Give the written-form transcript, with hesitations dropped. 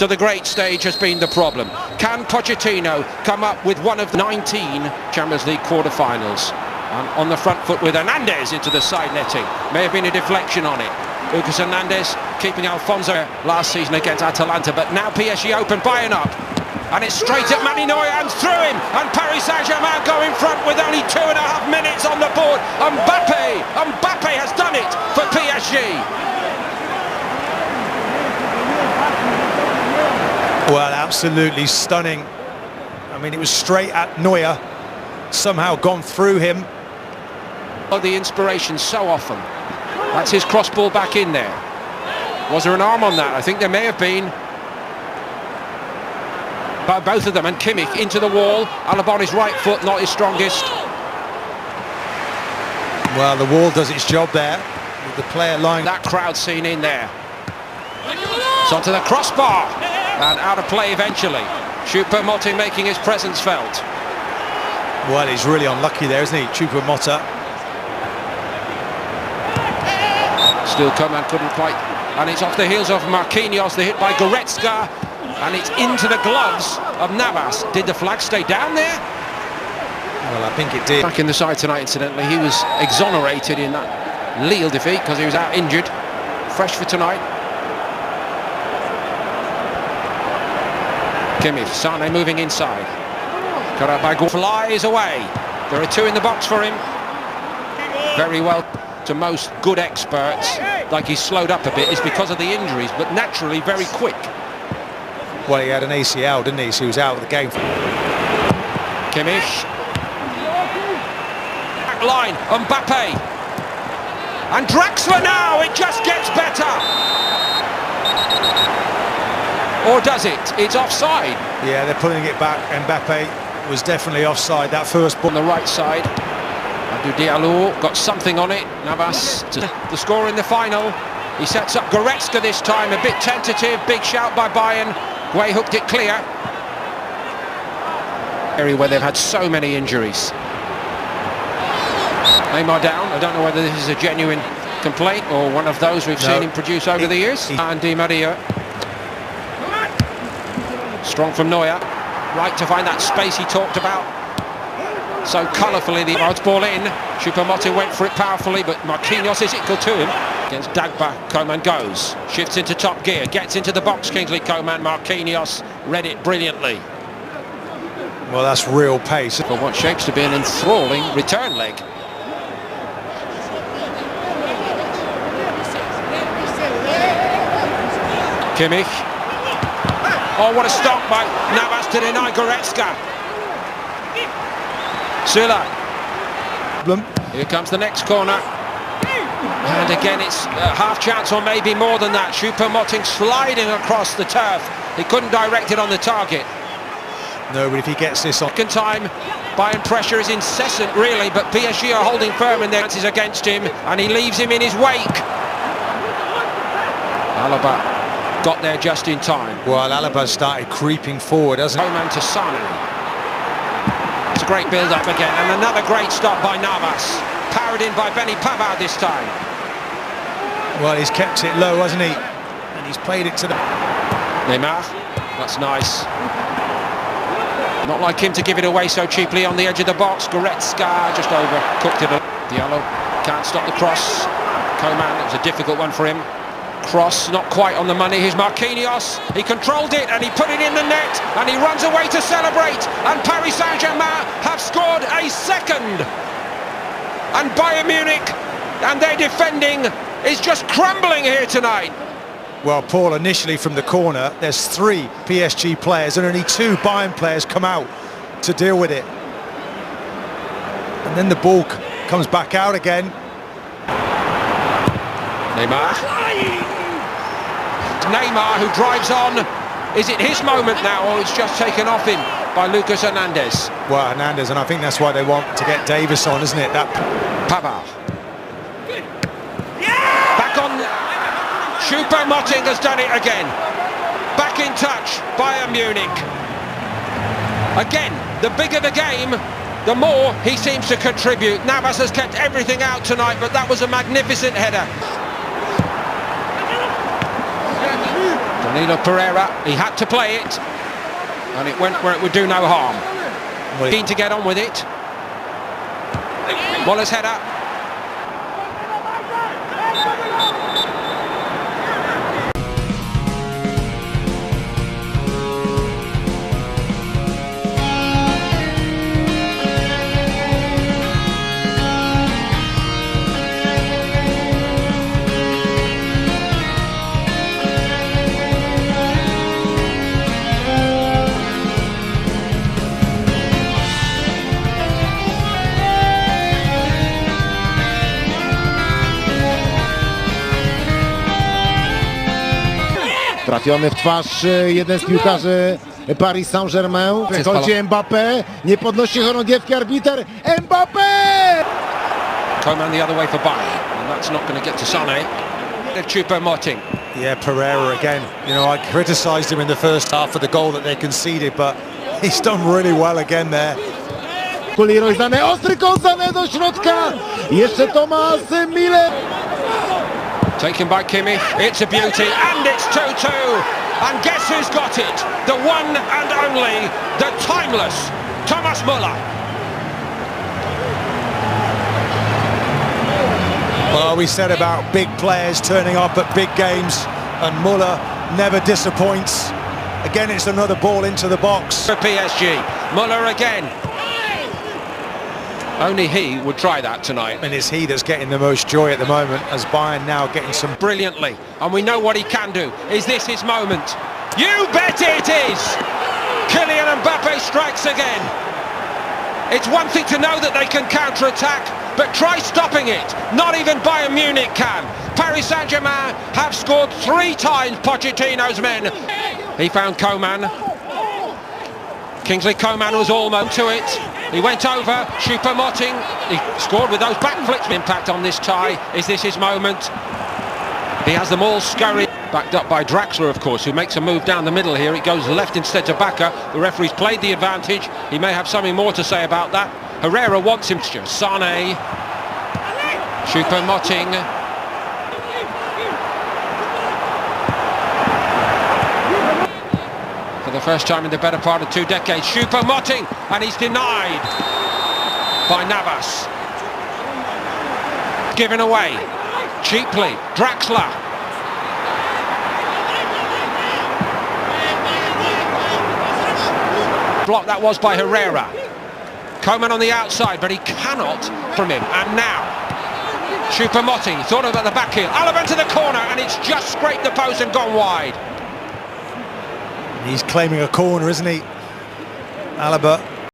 to the great stage has been the problem. Can Pochettino come up with one of the 19 Champions League quarter-finals? And on the front foot with Hernandez into the side netting. May have been a deflection on it. Lucas Hernandez keeping Alfonso last season against Atalanta, but now PSG open, Bayern up. And it's straight at Mani Neuer and through him. And Paris Saint-Germain go in front with only 2.5 minutes on the board. Mbappe has done it for PSG. Well, absolutely stunning. I mean, it was straight at Neuer, somehow gone through him. Oh, the inspiration so often. That's his cross ball back in there. Was there an arm on that? I think there may have been. But both of them, and Kimmich into the wall. Alaba on his right foot, not his strongest. Well, the wall does its job there, with the player lying. That crowd scene in there. It's onto the crossbar, and out of play eventually. Choupo-Moting making his presence felt. Well, he's really unlucky there, isn't he, Choupo-Moting? Still Coman couldn't quite, and it's off the heels of Marquinhos, the hit by Goretzka, and it's into the gloves of Navas. Did the flag stay down there? Well, I think it did. Back in the side tonight, incidentally. He was exonerated in that Lille defeat because he was out injured. Fresh for tonight. Kimmich, Sane moving inside. Got out by flies away. There are two in the box for him. Very well. To most good experts, like he's slowed up a bit, is because of the injuries, but naturally very quick. Well, he had an ACL, didn't he? So he was out of the game. Kimmich. Back line, Mbappe. And Draxler now, it just gets better. Or does it? It's offside. Yeah, they're pulling it back. Mbappe was definitely offside, that first ball. On the right side. Abdou Diallo got something on it. Navas, the score in the final. He sets up Goretzka this time, a bit tentative, big shout by Bayern. Guay hooked it clear. Area where they've had so many injuries. Neymar down. I don't know whether this is a genuine complaint or one of those we've seen him produce over the years. And Di Maria. Strong from Neuer. Right to find that space he talked about. So colourfully, the odds ball in. Choupo-Moting went for it powerfully, but Marquinhos is equal to him. Against Dagba, Coman goes. Shifts into top gear, gets into the box, Kingsley Coman. Marquinhos read it brilliantly. Well, that's real pace. For what shapes to be an enthralling return leg. Kimmich. Oh, what a stop by Navas to deny Goretzka. Silla. Here comes the next corner. And again, it's a half chance or maybe more than that. Choupo-Moting sliding across the turf. He couldn't direct it on the target. No, but if he gets this on... Second time, Bayern pressure is incessant, really, but PSG are holding firm in their chances against him, and he leaves him in his wake. Alaba got there just in time. Well, Alaba started creeping forward, hasn't he? Coman to Sane. It's a great build-up again, and another great stop by Navas. Powered in by Benny Pavard this time. Well, he's kept it low, hasn't he? And he's played it to the... Neymar, that's nice. Not like him to give it away so cheaply on the edge of the box. Goretzka just overcooked it. Diallo can't stop the cross. Coman, it was a difficult one for him. Cross, not quite on the money. Here's Marquinhos. He controlled it and he put it in the net and he runs away to celebrate. And Paris Saint-Germain have scored a second. And Bayern Munich and their defending is just crumbling here tonight. Well, Paul, initially from the corner, there's 3 PSG players and only 2 Bayern players come out to deal with it. And then the ball comes back out again. Neymar, who drives on. Is it his moment now, or it's just taken off him by Lucas Hernandez? Well, Hernandez, and I think that's why they want to get Davis on, isn't it? That Pavard. Back on. Choupo-Moting has done it again. Back in touch, Bayern Munich. Again, the bigger the game, the more he seems to contribute. Navas has kept everything out tonight, but that was a magnificent header. Danilo Pereira, he had to play it, and it went where it would do no harm. Keen to get on with it. Muller's header. Trafiony w twarz jeden z piłkarzy Paris Saint-Germain. Wychodzi Mbappé, nie podnosi chorągiewki arbiter. Mbappé! Coman the other way for Bayern, and that's not going to get to Sané. Choupo-Moting. Yeah, Pereira again. You know, I criticised him in the first half for the goal that they conceded, but he's done really well again there. Leroy Sané, ostry kąt Sané do środka. Jeszcze Thomas Müller. Taken by Kimmich, it's a beauty, and it's 2-2. And guess who's got it? The one and only, the timeless Thomas Müller. Well, we said about big players turning up at big games, and Müller never disappoints. Again, it's another ball into the box. For PSG, Müller again. Only he would try that tonight. And it's he that's getting the most joy at the moment, as Bayern now getting some... Brilliantly, and we know what he can do. Is this his moment? You bet it is! Kylian Mbappé strikes again. It's one thing to know that they can counter-attack, but try stopping it. Not even Bayern Munich can. Paris Saint-Germain have scored 3 times Pochettino's men. He found Coman. Kingsley Coman was almost to it. He went over, Choupo-Moting, he scored with those back flips. Impact on this tie, is this his moment? He has them all scurrying. Backed up by Draxler, of course, who makes a move down the middle here. It goes left instead to Bacca. The referee's played the advantage. He may have something more to say about that. Herrera wants him to. Sané. Choupo-Moting. For the first time in the better part of 2 decades, Choupo-Moting, and he's denied by Navas. Given away cheaply, Draxler. Block that was by Herrera. Coman on the outside, but he cannot from him. And now Choupo-Moting thought about the back heel. Alaba to the corner, and it's just scraped the post and gone wide. He's claiming a corner, isn't he? Alaba